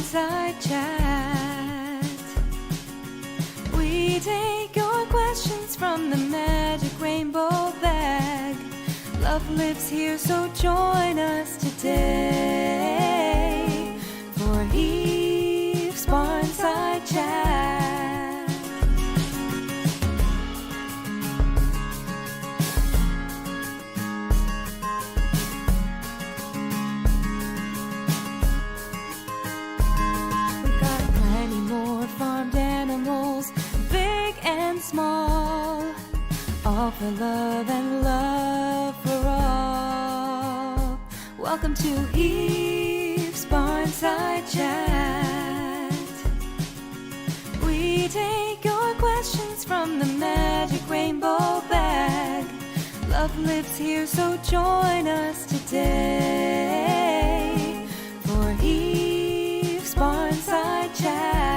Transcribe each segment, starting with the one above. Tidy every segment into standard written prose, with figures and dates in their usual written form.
Barnside Chat. We take your questions from the magic rainbow bag. Love lives here, so join us today for Eve's Barnside Chat. Farmed animals, big and small, all for love and love for all. Welcome to Eve's Barnside Chat. We take your questions from the magic rainbow bag. Love lives here, so join us today for Eve's Barnside Chat.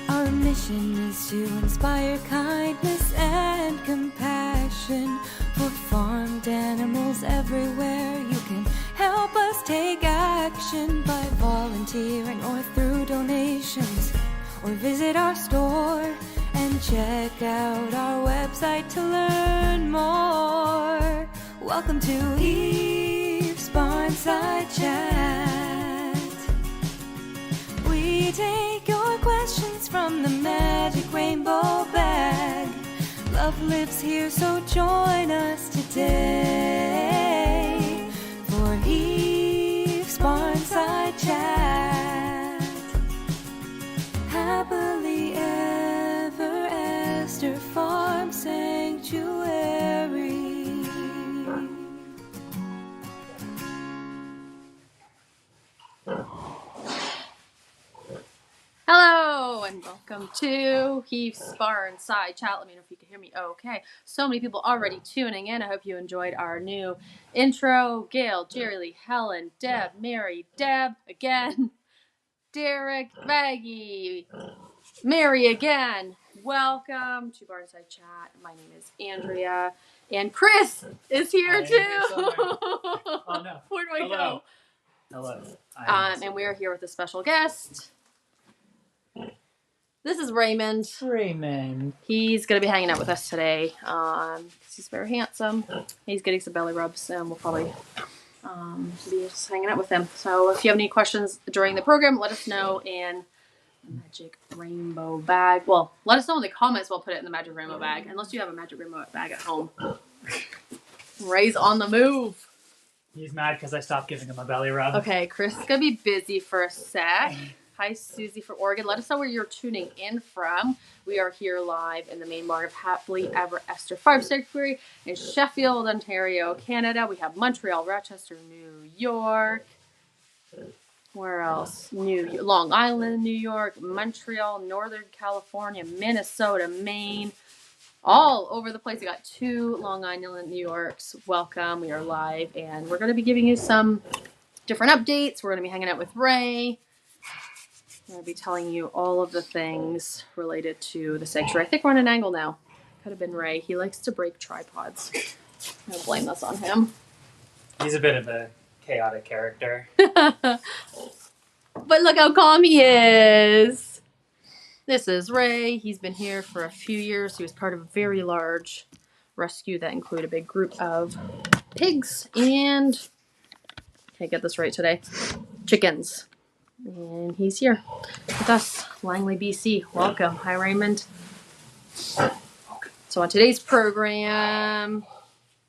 Our mission is to inspire kindness and compassion for farmed animals everywhere. You can help us take action by volunteering or through donations, or visit our store and check out our website to learn more. Welcome to Eve's Barnside Chat. We take your questions from the magic rainbow bag. Love lives here, so join us today for Eve's Barnside Chat. Happily ever Esther Farm Sanctuary. Hello and welcome to Eve's Barnside Chat. Let me know if you can hear me okay. So many people already tuning in. I hope you enjoyed our new intro. Gail, Jerry Lee, Helen, Deb, Mary, Deb again, Derek, Maggie, Mary again. Welcome to Barnside Chat. My name is Andrea and Chris is here too. Oh no. Where do I go? Hello. And we are here with a special guest. This is Raymond. He's going to be hanging out with us today. He's very handsome. He's getting some belly rubs, and we'll probably be just hanging out with him. So if you have any questions during the program, let us know in the Magic Rainbow bag. Well, let us know in the comments. We'll put it in the Magic Rainbow bag, unless you have a Magic Rainbow bag at home. Ray's on the move. He's mad because I stopped giving him a belly rub. Okay, Chris is going to be busy for a sec. Hi, Susie for Oregon. Let us know where you're tuning in from. We are here live in the main barn of Happily Ever Esther Farm Sanctuary in Sheffield, Ontario, Canada. We have Montreal, Rochester, New York. Where else? Long Island, New York, Montreal, Northern California, Minnesota, Maine. All over the place. We got 2 Long Island, New Yorks. Welcome. We are live, and we're going to be giving you some different updates. We're going to be hanging out with Ray. I'm going to be telling you all of the things related to the sanctuary. I think we're on an angle now. Could have been Ray. He likes to break tripods. I'm going to blame this on him. He's a bit of a chaotic character. But look how calm he is. This is Ray. He's been here for a few years. He was part of a very large rescue that included a big group of pigs and, can't get this right today, chickens. And he's here with us, Langley, BC. Welcome. Hi, Raymond. So on today's program,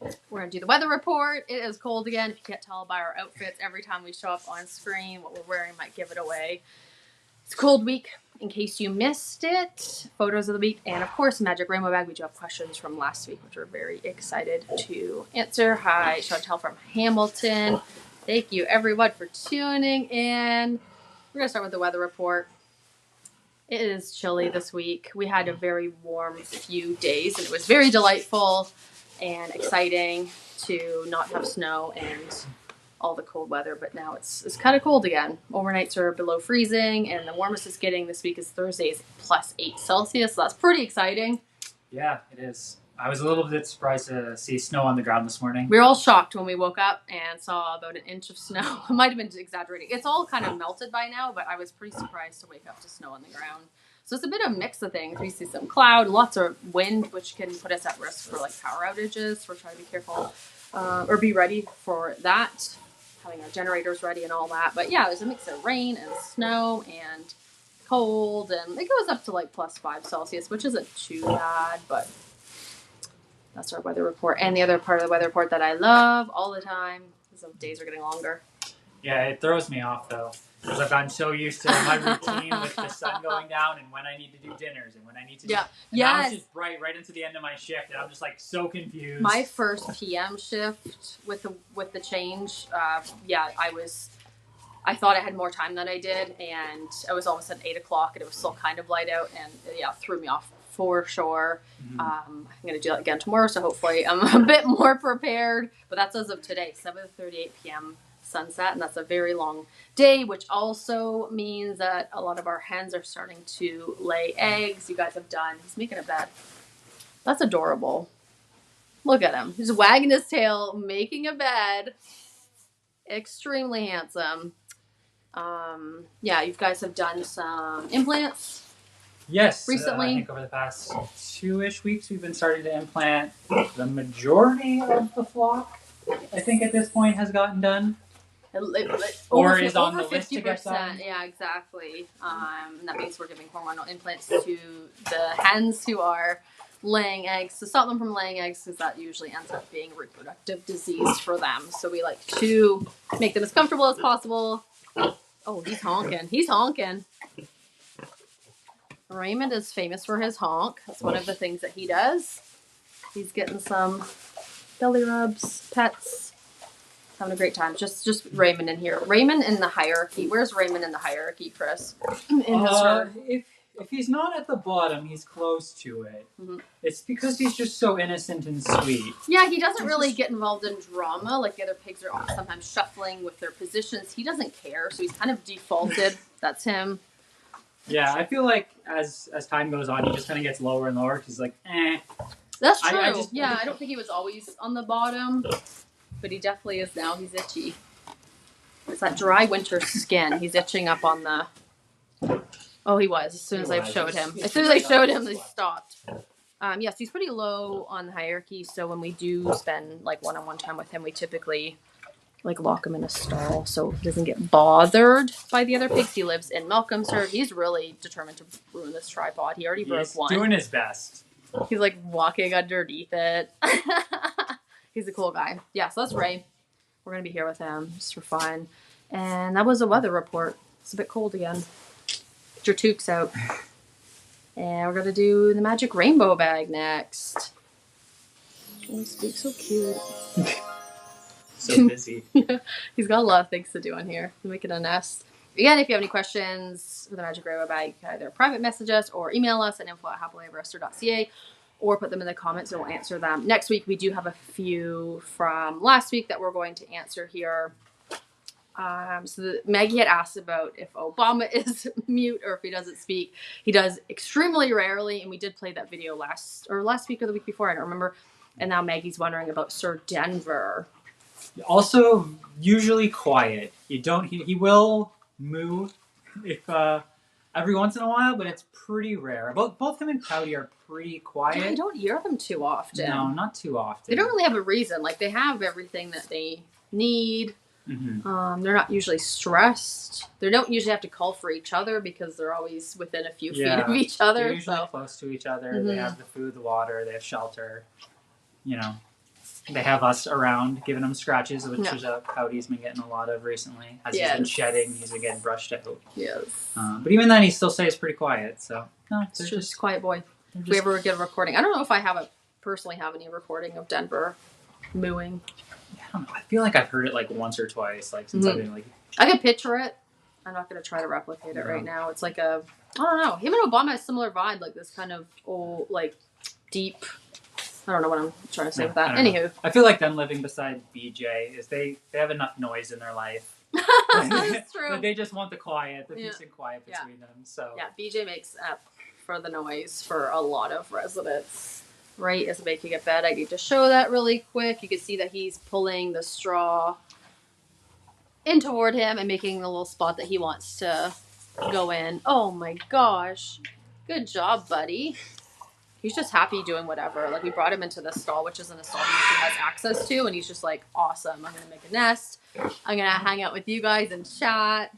we're going to do the weather report. It is cold again. If you can't tell by our outfits, every time we show up on screen, what we're wearing might give it away. It's a cold week. In case you missed it, photos of the week, and of course, Magic Rainbow Bag. We do have questions from last week, which we're very excited to answer. Hi, Chantel from Hamilton. Thank you, everyone, for tuning in. We're going to start with the weather report. It is chilly this week. We had a very warm few days, and it was very delightful and exciting to not have snow and all the cold weather, but now it's kind of cold again. Overnights are below freezing, and the warmest it's getting this week is Thursday is +8 Celsius, so that's pretty exciting. Yeah, it is. I was a little bit surprised to see snow on the ground this morning. We were all shocked when we woke up and saw about an inch of snow. It might have been exaggerating. It's all kind of melted by now, but I was pretty surprised to wake up to snow on the ground. So it's a bit of a mix of things. We see some cloud, lots of wind, which can put us at risk for like power outages. We're trying to be careful or be ready for that, having our generators ready and all that. But yeah, there's a mix of rain and snow and cold, and it goes up to like +5 Celsius, which isn't too bad, but that's our weather report. And the other part of the weather report that I love all the time is the days are getting longer. Yeah, it throws me off though, because I've gotten so used to my routine with the sun going down and when I need to do dinners and when I need to. Yeah. And now it's just right into the end of my shift, and I'm just like so confused. My first PM shift with the change, I thought I had more time than I did, and I was almost at 8 o'clock, and it was still kind of light out, and yeah, it threw me off for sure. Mm-hmm. I'm going to do that again tomorrow, so hopefully I'm a bit more prepared. But that's as of today, 7:38 p.m. sunset, and that's a very long day, which also means that a lot of our hens are starting to lay eggs. You guys have done. He's making a bed. That's adorable. Look at him. He's wagging his tail, making a bed. Extremely handsome. Yeah, you guys have done some implants. Yes, recently. I think over the past 2-ish weeks, we've been starting to implant the majority of the flock. I think at this point has gotten done. Or is on the list to get done. Yeah, exactly. That means we're giving hormonal implants to the hens who are laying eggs to stop them from laying eggs, because that usually ends up being reproductive disease for them. So we like to make them as comfortable as possible. Oh, he's honking. He's honking. Raymond is famous for his honk. That's one of the things that he does. He's getting some belly rubs, pets, having a great time. Just Raymond in here. Raymond in the hierarchy. Where's Raymond in the hierarchy, Chris? If he's not at the bottom, he's close to it. Mm-hmm. It's because he's just so innocent and sweet. Yeah, he doesn't really get involved in drama. Like the other pigs are sometimes shuffling with their positions. He doesn't care, so he's kind of defaulted. That's him. Yeah, I feel like as time goes on, he just kind of gets lower and lower. He's like, eh. That's true. I don't think he was always on the bottom, but he definitely is now. He's itchy. It's that dry winter skin. He's itching up on the... Oh, he was. As soon as I showed him. As soon as I showed him, he stopped. Yes, he's pretty low on the hierarchy, so when we do spend like one-on-one time with him, we typically like lock him in a stall so he doesn't get bothered by the other pigs. He lives in Malcolm, sir. He's really determined to ruin this tripod. He already broke one. He's doing his best. He's like walking underneath it. He's a cool guy. Yeah, so that's Ray. We're going to be here with him just for fun. And that was a weather report. It's a bit cold again. Get your toques out. And we're going to do the magic rainbow bag next. Oh, Spook's so cute. So busy. He's got a lot of things to do on here. Making a nest. Again, if you have any questions for the magic rainbow bag, you can either private message us or email us at info@happilyeverester.ca, or put them in the comments and we'll answer them. Next week, we do have a few from last week that we're going to answer here. Maggie had asked about if Obama is mute or if he doesn't speak. He does extremely rarely, and we did play that video last week or the week before, I don't remember. And now Maggie's wondering about Sir Denver. Also, usually quiet. He will moo if every once in a while, but it's pretty rare. Both him and Pouty are pretty quiet. I don't hear them too often. No, not too often. They don't really have a reason. Like, they have everything that they need. Mm-hmm. They're not usually stressed. They don't usually have to call for each other because they're always within a few feet of each other. They're usually close to each other. Mm-hmm. They have the food, the water, they have shelter. You know, they have us around giving them scratches, which is Pouty's been getting a lot of recently. As he's been shedding, he's been getting brushed out. Yes. But even then, he still stays pretty quiet. So no, it's just a quiet boy. If we ever get a recording, I don't know if I personally have any recording of Denver mooing. I don't know. I feel like I've heard it like once or twice, like since I've been like. I can picture it. I'm not going to try to replicate it right now. It's like I don't know. Him and Obama has a similar vibe, like this kind of old, like deep. I don't know what I'm trying to say with that. Anywho, I feel like them living beside BJ is they have enough noise in their life. That's true. But they just want the quiet, the peace and quiet between them. So yeah, BJ makes up for the noise for a lot of residents. right as making a bed. I need to show that really quick. You can see that he's pulling the straw in toward him and making the little spot that he wants to go in. Oh my gosh. Good job, buddy. He's just happy doing whatever. Like, we brought him into this stall, which isn't a stall he has access to, and he's just like, awesome. I'm going to make a nest. I'm going to hang out with you guys and chat.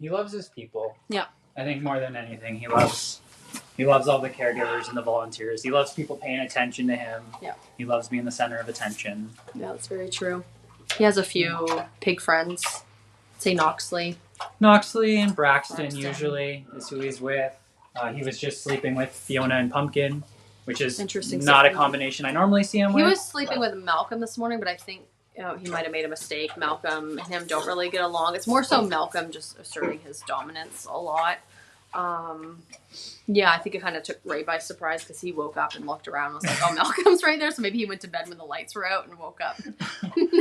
He loves his people. Yeah. I think more than anything, he loves all the caregivers and the volunteers. He loves people paying attention to him. Yeah. He loves being the center of attention. Yeah, that's very true. He has a few pig friends. Say Knoxley. Knoxley and Braxton usually is who he's with. He was just sleeping with Fiona and Pumpkin, which is not a combination I normally see him with. He was sleeping with Malcolm this morning, but I think he might have made a mistake. Malcolm and him don't really get along. It's more so Malcolm just asserting his dominance a lot. Yeah, I think it kind of took Ray by surprise because he woke up and looked around and was like, oh, Malcolm's right there. So maybe he went to bed when the lights were out and woke up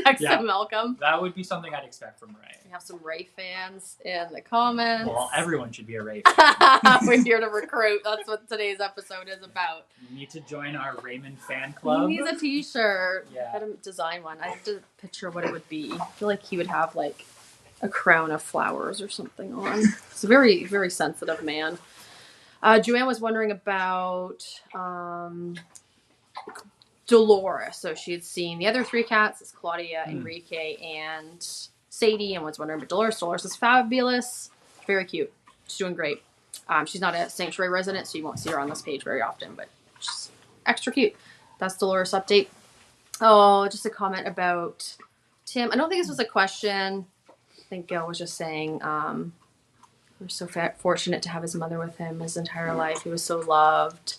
next to Malcolm. That would be something I'd expect from Ray. We have some Ray fans in the comments. Well, everyone should be a Ray fan. We're here to recruit. That's what today's episode is about. You need to join our Raymond fan club. He needs a t-shirt. Yeah. I had him design one. I have to picture what it would be. I feel like he would have like a crown of flowers or something on. He's a very, very sensitive man. Joanne was wondering about Dolores. So she had seen the other three cats. It's Claudia, Enrique, and Sadie, and was wondering about Dolores. Dolores is fabulous. Very cute. She's doing great. She's not a sanctuary resident, so you won't see her on this page very often, but she's extra cute. That's Dolores' update. Oh, just a comment about Tim. I don't think this was a question. I think Gail was just saying, we're so fortunate to have his mother with him his entire life. He was so loved.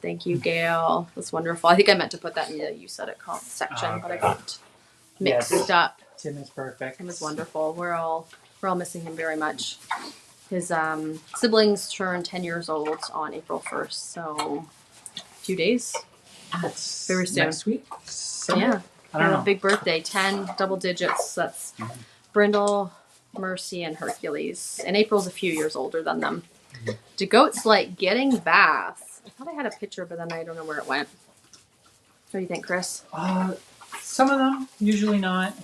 Thank you, Gail. That's wonderful. I think I meant to put that in the You Said It section, but I got mixed up. Tim is perfect. Tim is wonderful. We're all missing him very much. His siblings turned 10 years old on April 1st, so a few days. That's very soon. Next week? So, yeah. I don't know. A big birthday. 10 double digits. That's Brindle, Mercy, and Hercules. And April's a few years older than them. Do goats like getting baths? I thought I had a picture, but then I don't know where it went. What do you think, Chris? Some of them, usually not.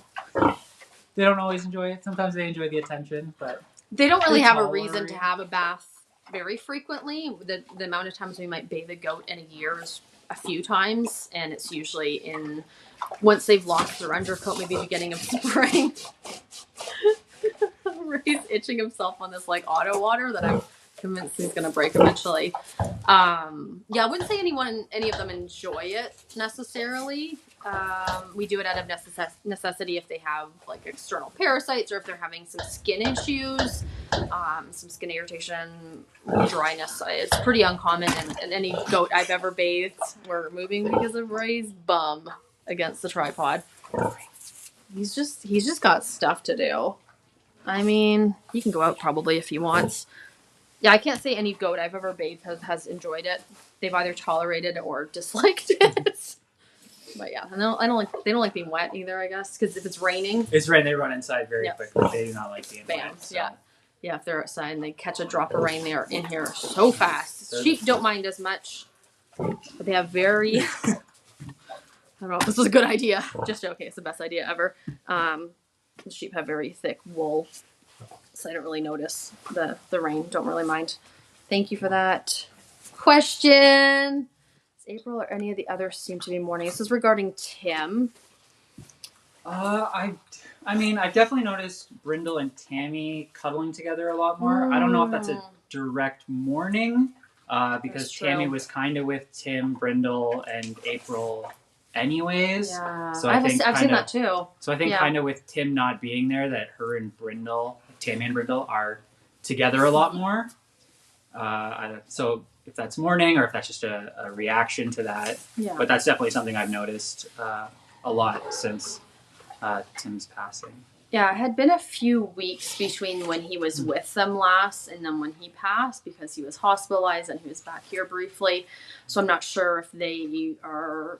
They don't always enjoy it. Sometimes they enjoy the attention, but they don't really have a reason to have a bath very frequently. The amount of times we might bathe a goat in a year is a few times, and it's usually once they've lost their undercoat, maybe beginning of spring. Ray's itching himself on this like auto water that I'm convinced he's gonna break eventually. I wouldn't say any of them enjoy it necessarily. We do it out of necessity if they have like external parasites or if they're having some skin issues, some skin irritation, dryness. It's pretty uncommon, and any goat I've ever bathed, we're removing because of Ray's bum against the tripod. He's just got stuff to do. I mean, he can go out probably if he wants. Yeah, I can't say any goat I've ever bathed has enjoyed it. They've either tolerated it or disliked it. But yeah, and they don't like being wet either, I guess, because if it's raining. It's rain, they run inside very quickly. They do not like being wet. So. Yeah, if they're outside and they catch a drop of rain, they are in here so fast. Sheep don't mind as much, but they have very... I don't know if this was a good idea. Just okay, it's the best idea ever. The sheep have very thick wool, so I don't really notice the rain. Don't really mind. Thank you for that question. Is April or any of the others seem to be mourning? This is regarding Tim. I mean, I've definitely noticed Brindle and Tammy cuddling together a lot more. I don't know if that's a direct mourning, because Tammy was kind of with Tim, Brindle, and April anyways. Yeah. So I've seen that too. So I think kind of with Tim not being there, that her and Brindle, Tammy and Brindle, are together a lot more. So if that's mourning or if that's just a reaction to that. Yeah. But that's definitely something I've noticed a lot since Tim's passing. Yeah, it had been a few weeks between when he was with them last and then when he passed, because he was hospitalized and he was back here briefly. So I'm not sure if they are...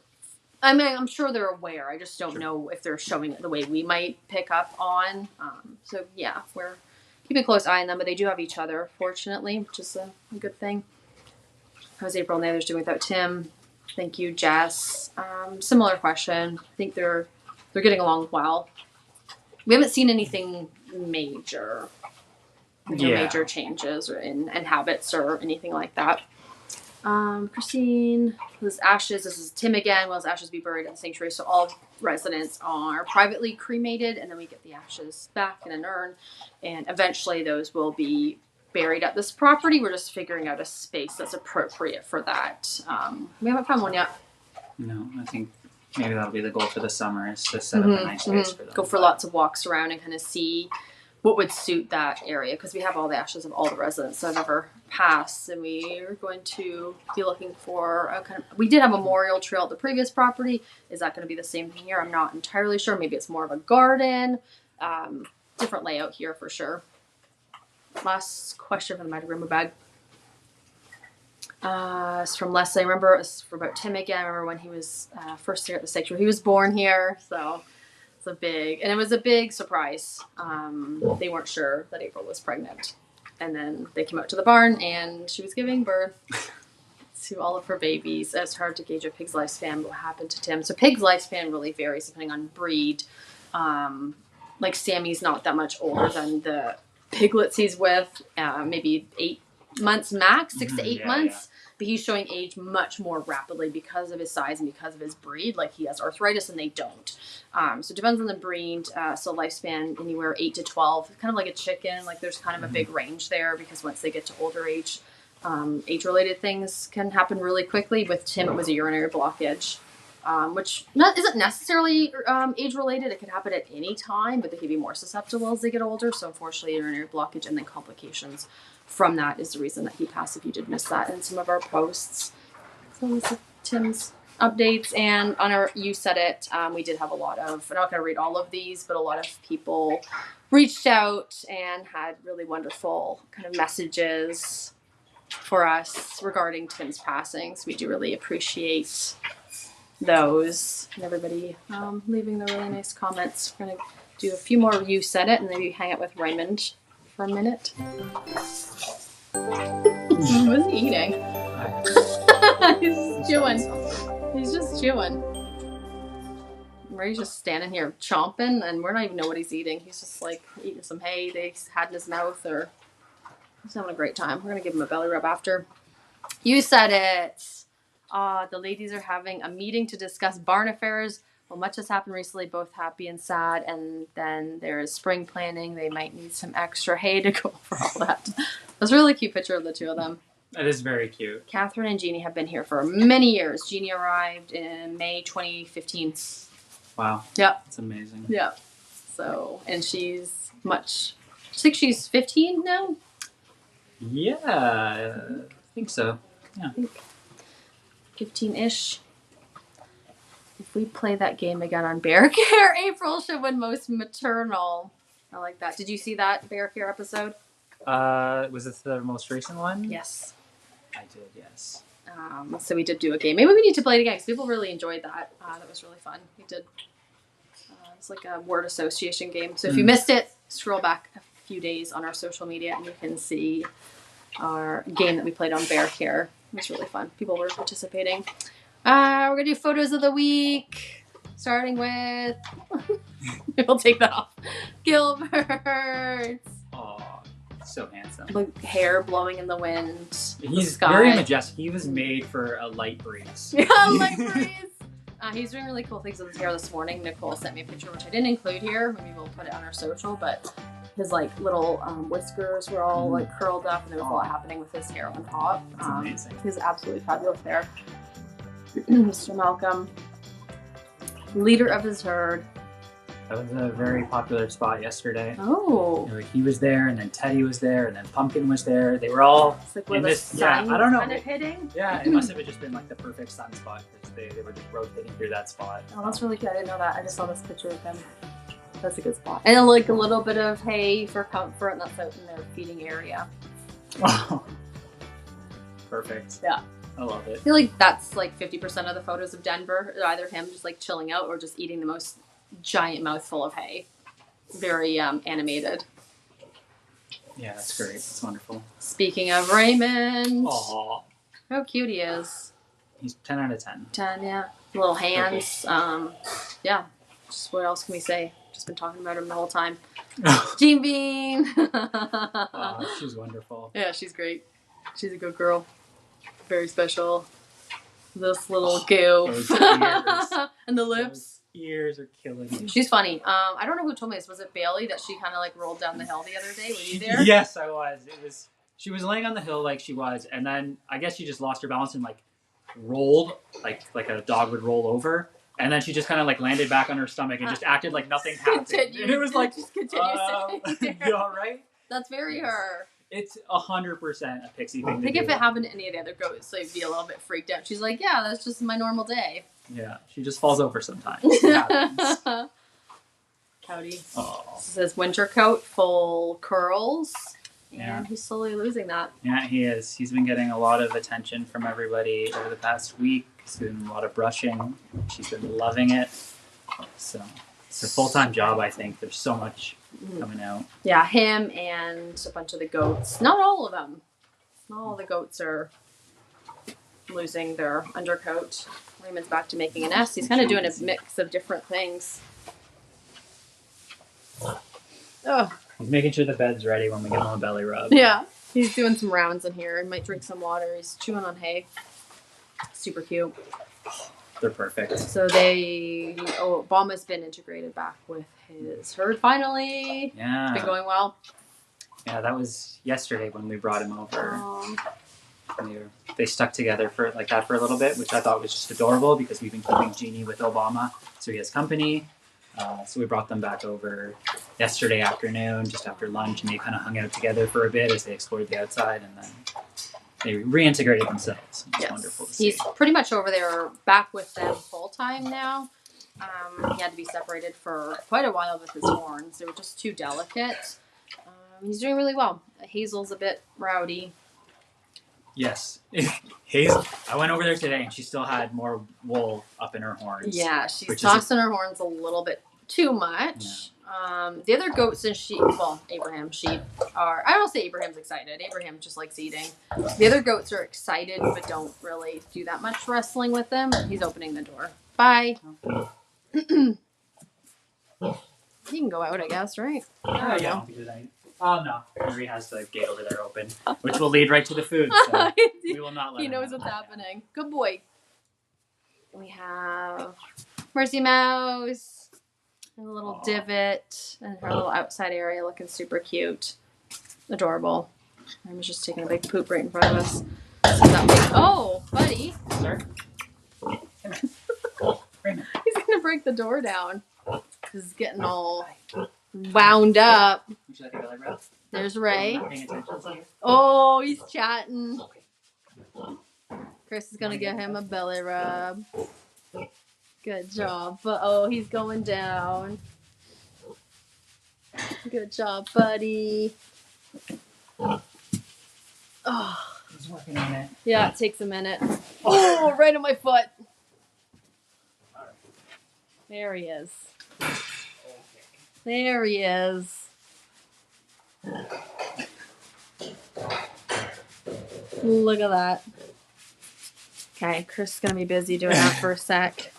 I mean, I'm sure they're aware. I just don't know if they're showing it the way we might pick up on. So, yeah, we're keeping a close eye on them, but they do have each other, fortunately, which is a good thing. How's April and the others doing without Tim? Thank you, Jess. Similar question. I think they're getting along well. We haven't seen anything major. Major changes in habits or anything like that. Christine, this is Tim again. Will his ashes be buried at the sanctuary? So all residents are privately cremated, and then we get the ashes back in an urn, and eventually those will be buried at this property. We're just figuring out a space that's appropriate for that. We haven't found one yet. No, I think maybe that'll be the goal for the summer, is to set up a nice space for them. Go for lots of walks around and kind of see what would suit that area, because we have all the ashes of all the residents that have ever passed, and we are going to be looking for a kind of, we did have a memorial trail at the previous property. Is that going to be the same thing here? I'm not entirely sure. Maybe it's more of a garden. Different layout here for sure. Last question from the Mighty Rainbow Bag. It's from Leslie. I remember it's about Tim again. I remember when he was first here at the sanctuary. He was born here, so it was a big surprise. They weren't sure that April was pregnant, and then they came out to the barn and she was giving birth to all of her babies. It's hard to gauge a pig's lifespan. What happened to Tim? So pig's lifespan really varies depending on breed. Like Sammy's not that much older than the piglets he's with, maybe 8 months max, 6 to 8 months. But he's showing age much more rapidly because of his size and because of his breed. Like he has arthritis and they don't. So it depends on the breed. So lifespan anywhere 8 to 12, kind of like a chicken. Like there's kind of a big range there, because once they get to older age, age-related things can happen really quickly. With Tim, it was a urinary blockage, which isn't necessarily age-related. It can happen at any time, but they can be more susceptible as they get older. So unfortunately, urinary blockage and then complications from that is the reason that he passed, if you did miss that in some of our posts. So this is Tim's updates. And on our You Said It, we did have a lot of, I'm not going to read all of these, but a lot of people reached out and had really wonderful kind of messages for us regarding Tim's passing. So we do really appreciate those, and everybody leaving the really nice comments. We're going to do a few more You Said It and maybe hang out with Raymond for a minute. What's he eating? He's just chewing. He's just chewing. Ray's just standing here chomping, and we're not even know what he's eating. He's just like eating some hay they had in his mouth, or he's having a great time. We're gonna give him a belly rub after. You Said It. The ladies are having a meeting to discuss barn affairs. Well, much has happened recently, both happy and sad, and then there's spring planning. They might need some extra hay to go over all that. That's a really cute picture of the two of them. That is very cute. Catherine and Jeannie have been here for many years. Jeannie arrived in May 2015. Wow. Yep. That's amazing. Yeah. So, and she's I think she's 15 now? Yeah, I think so. Yeah. 15-ish. If we play that game again on Bear Care, April should win most maternal. I like that. Did you see that Bear Care episode? Was it the most recent one? Yes. I did, yes. So we did do a game. Maybe we need to play it again, because people really enjoyed that. That was really fun. We did. It's like a word association game. So if you missed it, scroll back a few days on our social media and you can see our game that we played on Bear Care. It was really fun. People were participating. We're going to do photos of the week, starting with, we'll take that off, Gilbert. Oh, so handsome. Like hair blowing in the wind. He's sky. very majestic. He was made for a light breeze. Yeah, light breeze. He's doing really cool things with his hair this morning. Nicole sent me a picture, which I didn't include here. Maybe we'll put it on our social, but his like little whiskers were all like curled up, and there was a lot happening with his hair on top. It's amazing. He's absolutely fabulous hair. Mr. Malcolm, leader of his herd. That was a very popular spot yesterday. Oh. He was there, and then Teddy was there, and then Pumpkin was there. They were all It's like where in the this. sun Yeah, I don't know. kind of hitting. Yeah, it must have just been like the perfect sun spot, because they were just rotating through that spot. Oh, that's really good. I didn't know that. I just saw this picture of them. That's a good spot. And like a little bit of hay for comfort, and that's out in their feeding area. Oh, perfect. Yeah. I love it. I feel like that's like 50% of the photos of Denver. Either him just like chilling out or just eating the most giant mouthful of hay. Very animated. Yeah, that's great. It's wonderful. Speaking of Raymond. Aww. How cute he is. He's 10 out of 10. 10, yeah. Little hands. Yeah. Just what else can we say? Just been talking about him the whole time. Jean Bean. She's wonderful. Yeah, she's great. She's a good girl. Very special. This little goof. And the lips. Those ears are killing me. She's funny. I don't know who told me this. Was it Bailey that she kind of like rolled down the hill the other day? Were you there? Yes, I was. She was laying on the hill like she was, and then I guess she just lost her balance and like rolled like a dog would roll over. And then she just kind of like landed back on her stomach and just acted like nothing happened. And it was like, just continue sitting there. You all right? That's very her. It's 100% a Pixie thing. I think if it happened to any of the other goats, they'd be a little bit freaked out. She's like, yeah, that's just my normal day. Yeah, she just falls over sometimes. It happens. Cowdy. Oh. This says winter coat, full curls. And Yeah. he's slowly losing that. Yeah, he is. He's been getting a lot of attention from everybody over the past week. He's been doing a lot of brushing. She's been loving it. So it's a full-time job, I think. There's so much coming out. Yeah, him and a bunch of the goats. Not all of them. Not all the goats are losing their undercoat. Raymond's back to making a nest. He's kind of doing a mix of different things. Oh, He's making sure the bed's ready when we give him a belly rub. yeah. He's doing some rounds in here. He might drink some water. He's chewing on hay. Super cute. They're perfect. So Obama's been integrated back with his herd finally. Yeah. It's been going well. Yeah, that was yesterday when we brought him over. Oh. And they stuck together for like that for a little bit, which I thought was just adorable because we've been keeping Jeannie with Obama, so he has company. So we brought them back over yesterday afternoon, just after lunch, and they kind of hung out together for a bit as they explored the outside, and then they reintegrated themselves. It's wonderful to see. He's pretty much over there back with them full time now. He had to be separated for quite a while with his horns. They were just too delicate. He's doing really well. Hazel's a bit rowdy. Yes. Hazel, I went over there today, and she still had more wool up in her horns. Yeah, she's tossing her horns a little bit too much. Yeah. The other goats and sheep, Abraham sheep are, I don't say Abraham's excited. Abraham just likes eating. The other goats are excited, but don't really do that much wrestling with them. He's opening the door. Bye. He can go out, I guess, right? I don't know. Oh, no. Henry has the gate over there open, which will lead right to the food, so we will not let him. He knows what's happening. Good boy. We have Mercy Mouse, and a little divot, and her little outside area looking super cute. Adorable. I was just taking a big poop right in front of us. Oh, buddy. Sir? He's going to break the door down. He's getting all wound up. Would you like a belly rub? There's Ray. Paying attention to you? Oh, he's chatting. Chris is going to give him a belly rub. Good job. But he's going down. Good job, buddy. Oh. He's working on it. Yeah, it takes a minute. Oh, right on my foot. There he is. There he is. Look at that. Okay, Chris is going to be busy doing that for a sec.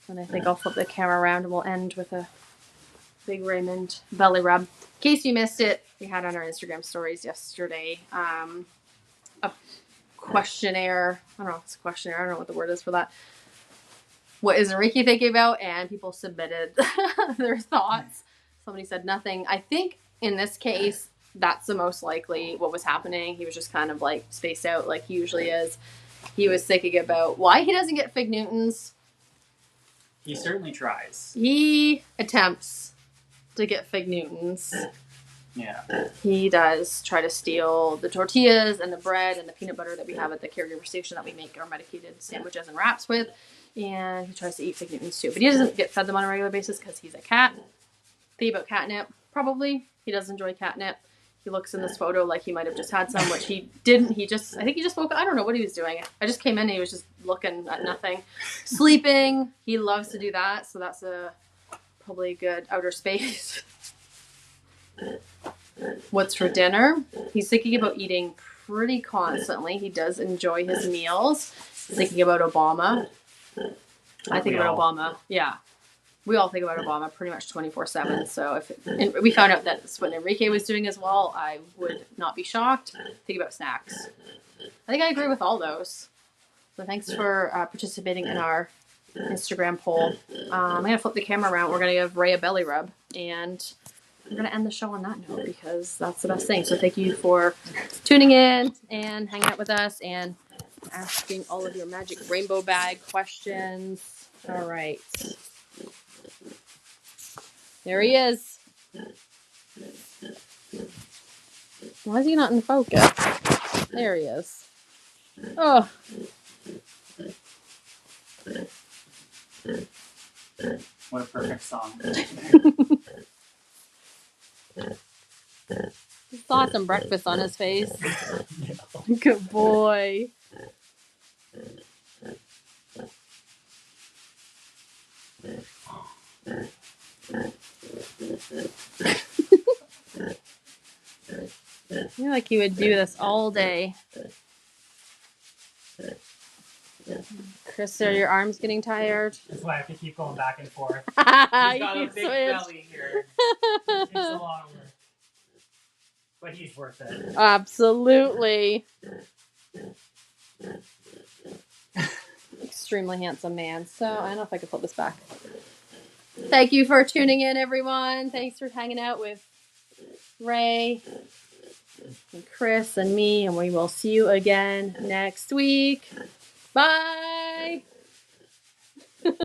And I think I'll flip the camera around and we'll end with a big Raymond belly rub. In case you missed it, we had on our Instagram stories yesterday a questionnaire. I don't know if it's a questionnaire. I don't know what the word is for that. What is Enrique thinking about? And people submitted their thoughts. Somebody said nothing. I think in this case, that's the most likely what was happening. He was just kind of like spaced out like he usually is. He was thinking about why he doesn't get Fig Newtons. He certainly tries. He attempts to get Fig Newtons. Yeah. He does try to steal the tortillas and the bread and the peanut butter that we have at the caregiver station that we make our medicated sandwiches and wraps with. And he tries to eat Fig Newtons too. But he doesn't get fed them on a regular basis because he's a cat. Think about catnip. Probably. He does enjoy catnip. He looks in this photo like he might have just had some, which he didn't. I think he just woke up. I don't know what he was doing. I just came in and he was just looking at nothing. Sleeping. He loves to do that. So that's probably a good outer space. What's for dinner? He's thinking about eating pretty constantly. He does enjoy his meals. He's thinking about Obama. I think about Obama. Yeah. We all think about Obama pretty much 24/7. So and we found out that's what Enrique was doing as well, I would not be shocked. Think about snacks. I think I agree with all those. So thanks for participating in our Instagram poll. I'm going to flip the camera around. We're going to give Ray a belly rub. And we're going to end the show on that note because that's the best thing. So thank you for tuning in and hanging out with us and asking all of your magic rainbow bag questions. All right. There he is. Why is he not in focus? There he is. Oh. What a perfect song. He saw some breakfast on his face. Good boy. I feel like you would do this all day. Chris, are your arms getting tired? That's why I have to keep going back and forth. He's got a big belly here. It takes a lot of work. But he's worth it. Absolutely. Extremely handsome man. So, I don't know if I can flip this back. Thank you for tuning in, everyone. Thanks for hanging out with Ray and Chris and me, and we will see you again next week. Bye!